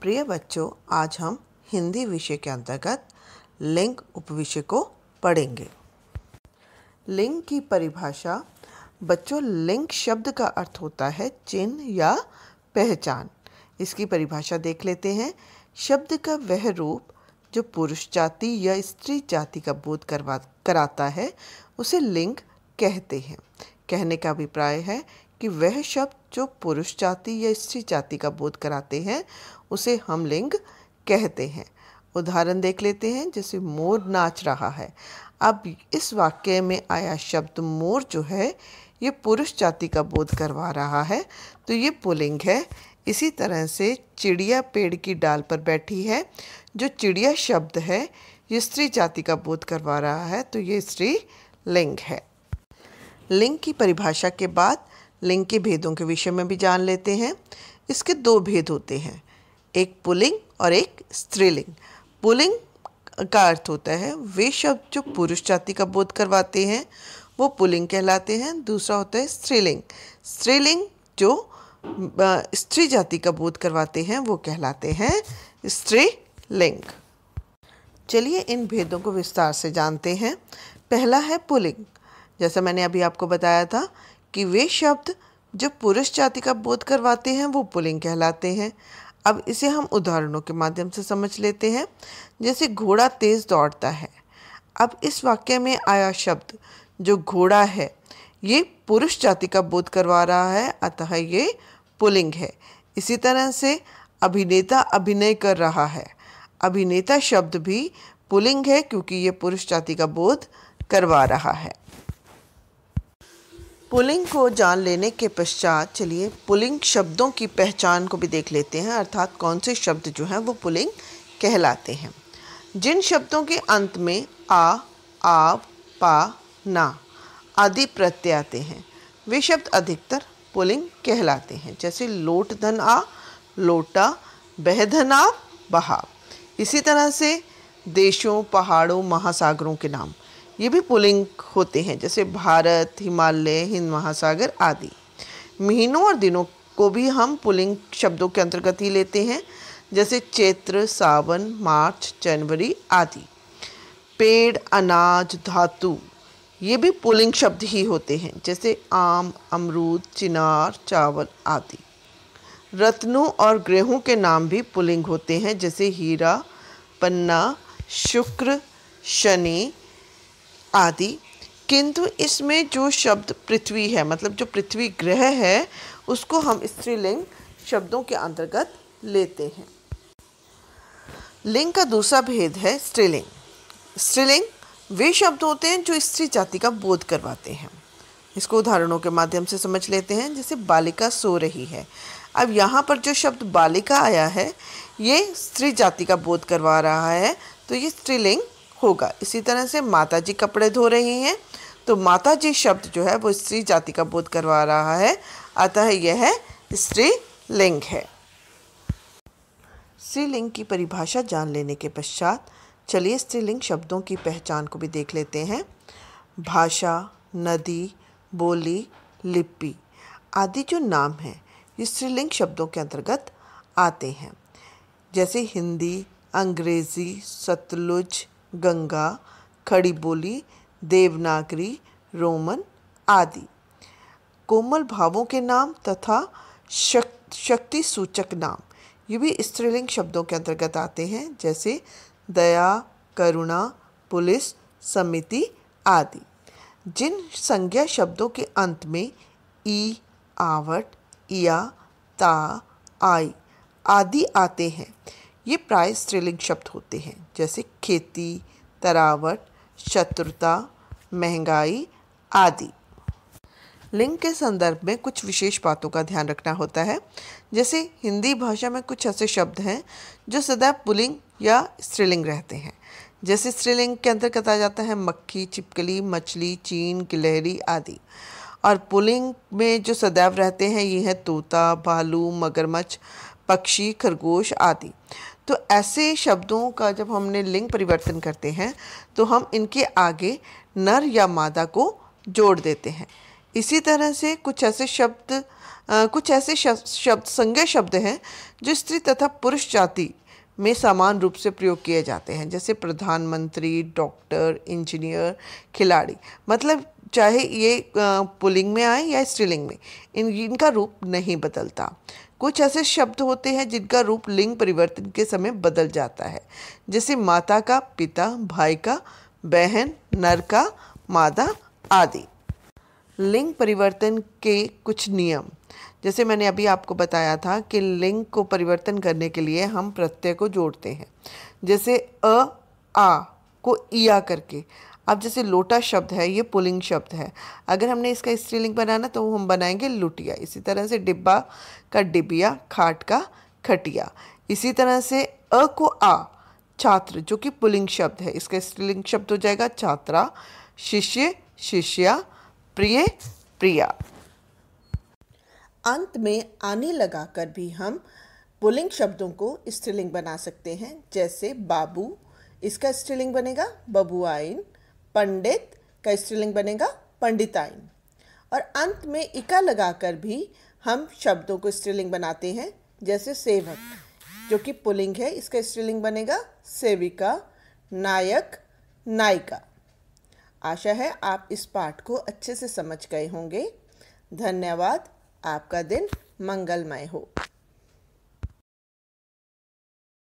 प्रिय बच्चों, आज हम हिंदी विषय के अंतर्गत लिंग उपविषय को पढ़ेंगे। लिंग की परिभाषा। बच्चों, लिंग शब्द का अर्थ होता है चिन्ह या पहचान। इसकी परिभाषा देख लेते हैं। शब्द का वह रूप जो पुरुष जाति या स्त्री जाति का बोध कराता है उसे लिंग कहते हैं। कहने का अभिप्राय है कि वह शब्द जो पुरुष जाति या स्त्री जाति का बोध कराते हैं उसे हम लिंग कहते हैं। उदाहरण देख लेते हैं, जैसे मोर नाच रहा है। अब इस वाक्य में आया शब्द मोर जो है ये पुरुष जाति का बोध करवा रहा है, तो ये पुल्लिंग है। इसी तरह से चिड़िया पेड़ की डाल पर बैठी है, जो चिड़िया शब्द है ये स्त्री जाति का बोध करवा रहा है, तो ये स्त्रीलिंग है। लिंग की परिभाषा के बाद लिंग के भेदों के विषय में भी जान लेते हैं। इसके दो भेद होते हैं, एक पुल्लिंग और एक स्त्रीलिंग। पुल्लिंग का अर्थ होता है वे शब्द जो पुरुष जाति का बोध करवाते हैं वो पुल्लिंग कहलाते हैं। दूसरा होता है स्त्रीलिंग। स्त्रीलिंग जो स्त्री जाति का बोध करवाते हैं वो कहलाते हैं स्त्रीलिंग। चलिए इन भेदों को विस्तार से जानते हैं। पहला है पुल्लिंग। जैसा मैंने अभी आपको बताया था कि वे शब्द जो पुरुष जाति का बोध करवाते हैं वो पुल्लिंग कहलाते हैं। अब इसे हम उदाहरणों के माध्यम से समझ लेते हैं। जैसे घोड़ा तेज दौड़ता है। अब इस वाक्य में आया शब्द जो घोड़ा है ये पुरुष जाति का बोध करवा रहा है, अतः ये पुल्लिंग है। इसी तरह से अभिनेता अभिनय कर रहा है। अभिनेता शब्द भी पुल्लिंग है क्योंकि ये पुरुष जाति का बोध करवा रहा है। पुल्लिंग को जान लेने के पश्चात चलिए पुल्लिंग शब्दों की पहचान को भी देख लेते हैं, अर्थात कौन से शब्द जो हैं वो पुल्लिंग कहलाते हैं। जिन शब्दों के अंत में आ, आप, पा, ना आदि प्रत्यय आते हैं वे शब्द अधिकतर पुल्लिंग कहलाते हैं। जैसे लोट धन आ, लोटा, बह धन आ, बहा। इसी तरह से देशों, पहाड़ों, महासागरों के नाम ये भी पुल्लिंग होते हैं, जैसे भारत, हिमालय, हिंद महासागर आदि। महीनों और दिनों को भी हम पुल्लिंग शब्दों के अंतर्गत ही लेते हैं, जैसे चैत्र, सावन, मार्च, जनवरी आदि। पेड़, अनाज, धातु ये भी पुल्लिंग शब्द ही होते हैं, जैसे आम, अमरूद, चिनार, चावल आदि। रत्नों और ग्रहों के नाम भी पुल्लिंग होते हैं, जैसे हीरा, पन्ना, शुक्र, शनि आदि। किंतु इसमें जो शब्द पृथ्वी है, मतलब जो पृथ्वी ग्रह है, उसको हम स्त्रीलिंग शब्दों के अंतर्गत लेते हैं। लिंग का दूसरा भेद है स्त्रीलिंग। स्त्रीलिंग वे शब्द होते हैं जो स्त्री जाति का बोध करवाते हैं। इसको उदाहरणों के माध्यम से समझ लेते हैं, जैसे बालिका सो रही है। अब यहाँ पर जो शब्द बालिका आया है ये स्त्री जाति का बोध करवा रहा है, तो ये स्त्रीलिंग होगा। इसी तरह से माता जी कपड़े धो रही हैं, तो माता जी शब्द जो है वो स्त्री जाति का बोध करवा रहा है, अतः यह स्त्रीलिंग है। स्त्रीलिंग की परिभाषा जान लेने के पश्चात चलिए स्त्रीलिंग शब्दों की पहचान को भी देख लेते हैं। भाषा, नदी, बोली, लिपि आदि जो नाम हैं ये स्त्रीलिंग शब्दों के अंतर्गत आते हैं, जैसे हिंदी, अंग्रेजी, सतलुज, गंगा, खड़ी बोली, देवनागरी, रोमन आदि। कोमल भावों के नाम तथा शक्ति सूचक नाम ये भी स्त्रीलिंग शब्दों के अंतर्गत आते हैं, जैसे दया, करुणा, पुलिस, समिति आदि। जिन संज्ञा शब्दों के अंत में ई, आवट, इया, ता, आई आदि आते हैं ये प्राय स्त्रीलिंग शब्द होते हैं, जैसे खेती, तरावट, शत्रुता, महंगाई आदि। लिंग के संदर्भ में कुछ विशेष बातों का ध्यान रखना होता है, जैसे हिंदी भाषा में कुछ ऐसे शब्द हैं जो सदैव पुल्लिंग या स्त्रीलिंग रहते हैं। जैसे स्त्रीलिंग के अंतर्गत आ जाता है मक्खी, छिपकली, मछली, चीन, गिलहरी आदि। और पुल्लिंग में जो सदैव रहते हैं ये हैं तोता, भालू, मगरमच्छ, पक्षी, खरगोश आदि। तो ऐसे शब्दों का जब हमने लिंग परिवर्तन करते हैं तो हम इनके आगे नर या मादा को जोड़ देते हैं। इसी तरह से कुछ ऐसे शब्द कुछ ऐसे शब्द संज्ञा शब्द हैं जो स्त्री तथा पुरुष जाति में समान रूप से प्रयोग किए जाते हैं, जैसे प्रधानमंत्री, डॉक्टर, इंजीनियर, खिलाड़ी। मतलब चाहे ये पुल्लिंग में आए या स्त्रीलिंग में, इनका रूप नहीं बदलता। कुछ ऐसे शब्द होते हैं जिनका रूप लिंग परिवर्तन के समय बदल जाता है, जैसे माता का, पिता, भाई का, बहन, नर का, मादा आदि। लिंग परिवर्तन के कुछ नियम, जैसे मैंने अभी आपको बताया था कि लिंग को परिवर्तन करने के लिए हम प्रत्यय को जोड़ते हैं, जैसे अ आ को इया करके। अब जैसे लोटा शब्द है, ये पुल्लिंग शब्द है, अगर हमने इसका स्त्रीलिंग बनाना तो हम बनाएंगे लुटिया। इसी तरह से डिब्बा का डिबिया, खाट का खटिया। इसी तरह से अ को आ, छात्र जो कि पुल्लिंग शब्द है, इसका स्त्रीलिंग शब्द हो जाएगा छात्रा। शिष्य, शिष्या। प्रिय, प्रिया। अंत में आने लगाकर भी हम पुल्लिंग शब्दों को स्त्रीलिंग बना सकते हैं, जैसे बाबू, इसका स्त्रीलिंग बनेगा बबुआइन। पंडित का स्त्रीलिंग बनेगा पंडिताइन। और अंत में इका लगाकर भी हम शब्दों को स्त्रीलिंग बनाते हैं, जैसे सेवक जो कि पुल्लिंग है, इसका स्त्रीलिंग बनेगा सेविका। नायक, नायिका। आशा है आप इस पाठ को अच्छे से समझ गए होंगे। धन्यवाद। आपका दिन मंगलमय हो।